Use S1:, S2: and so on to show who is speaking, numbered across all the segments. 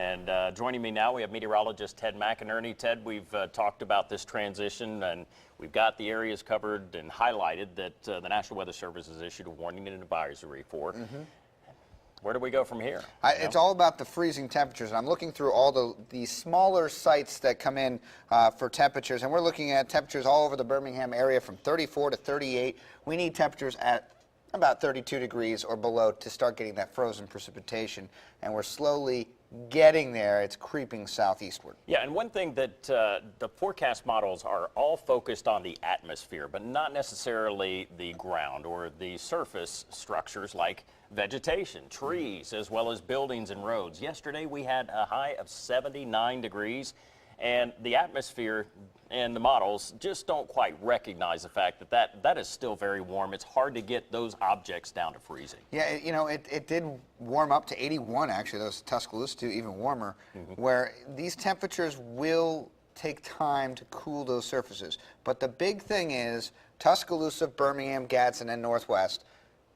S1: And joining me now, we have meteorologist Ted McInerney. Ted, we've talked about this transition, and we've got the areas covered and highlighted that the National Weather Service has issued a warning and an advisory for. Where do we go from here?
S2: It's all about the freezing temperatures. And I'm looking through all the smaller sites that come in for temperatures, and we're looking at temperatures all over the Birmingham area from 34 to 38. We need temperatures at about 32 degrees or below to start getting that frozen precipitation, and we're slowly getting there. It's creeping southeastward.
S1: Yeah, and one thing that the forecast models are all focused on the atmosphere, but not necessarily the ground or the surface structures like vegetation, trees, as well as buildings and roads. Yesterday we had a high of 79 degrees, and the atmosphere and the models just don't quite recognize the fact that is still very warm. It's hard to get those objects down to freezing.
S2: Yeah, you know, it did warm up to 81, actually. Those Tuscaloosa too, even warmer, where these temperatures will take time to cool those surfaces. But the big thing is Tuscaloosa, Birmingham, Gadsden, and Northwest,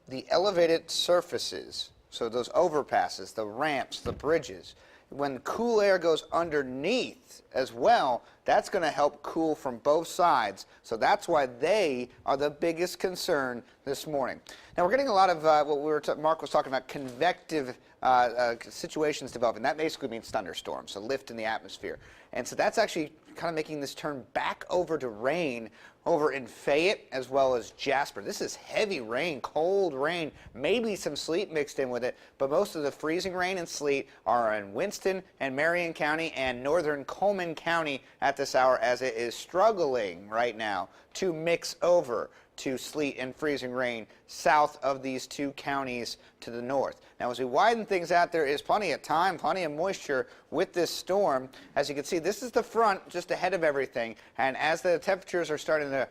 S2: the elevated surfaces, so those overpasses, the ramps, the bridges, when cool air goes underneath as well, that's going to help cool from both sides. So that's why they are the biggest concern this morning. Now we're getting a lot of what Mark was talking about, convective situations developing. That basically means thunderstorms, a lift in the atmosphere. And so that's actually kind of making this turn back over to rain over in Fayette as well as Jasper. This is heavy rain, cold rain, maybe some sleet mixed in with it, but most of the freezing rain and sleet are in Winston and Marion County and northern Coleman County at this hour, as it is struggling right now to mix over to sleet and freezing rain south of these two counties to the north. Now, as we widen things out, there is plenty of time, plenty of moisture with this storm. As you can see, this is the front just ahead of everything, and as the temperatures are starting to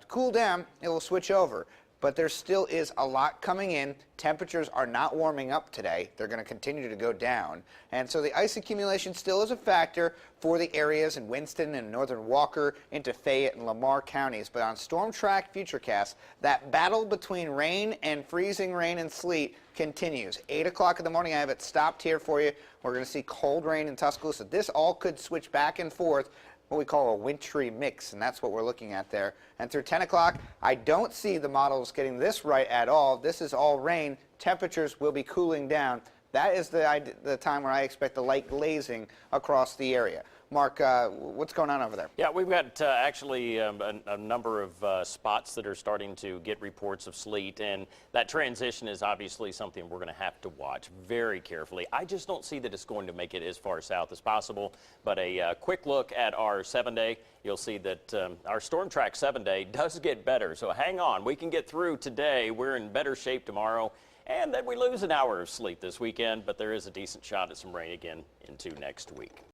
S2: cool down, it will switch over. But there still is a lot coming in. Temperatures are not warming up today. They're going to continue to go down. And so the ice accumulation still is a factor for the areas in Winston and northern Walker into Fayette and Lamar counties. But on Storm Track Futurecast, that battle between rain and freezing rain and sleet continues. 8 o'clock in the morning, I have it stopped here for you. We're going to see cold rain in Tuscaloosa. This all could switch back and forth, what we call a wintry mix, and that's what we're looking at there. And through 10 o'clock, I don't see the models getting this right at all. This is all rain. Temperatures will be cooling down. That is the time where I expect the light glazing across the area. Mark, what's going on over there?
S1: Yeah, we've got actually a number of spots that are starting to get reports of sleet, and that transition is obviously something we're going to have to watch very carefully. I just don't see that it's going to make it as far south as possible, but a quick look at our 7-day, you'll see that our Storm Track 7-day does get better, so hang on. We can get through today. We're in better shape tomorrow, and then we lose an hour of sleep this weekend, but there is a decent shot at some rain again into next week.